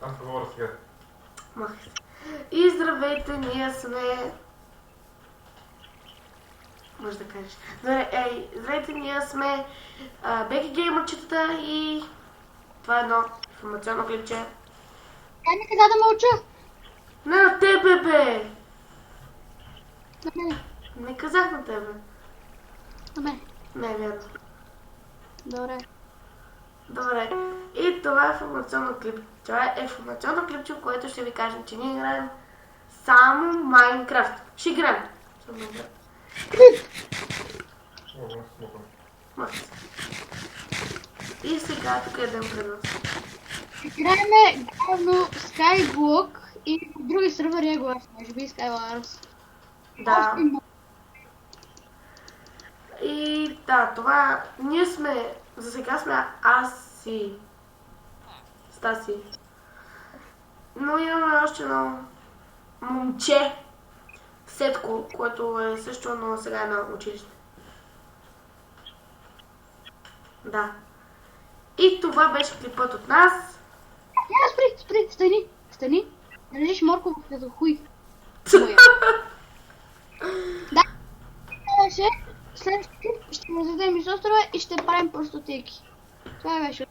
Аз говоря сега. Махай се. И здравейте, ние сме... Може да кажеш. Здравейте, ние сме Беки Геймърчетата и това е едно информационно клипче. Дай ми каза да мълча. Не на тебе, бе! На мене. Не казах на тебе. На мене. Не е вярно. Добре. Добре. И това е информационно клипче. Това е информационно клипче, в което ще ви кажем, че ние играем само Майнкрафт. Ще играем. Само Майнкрафт. О, смукам. Махай се. И сега тук е ден пред нас. Играеме главно Skyblock и в други сървъри е глас, може би Skywars. Да. И да, това... Ние сме... За сега сме Аси. Стаси. Но имаме още едно момче. Сетко, което е също, но сега е на училище. Да. И това беше клипът от нас. Спри, стани. Да лежиш морков като хуй. Да. Следващия клип ще разредем из острова и ще правим простотики. Това беше.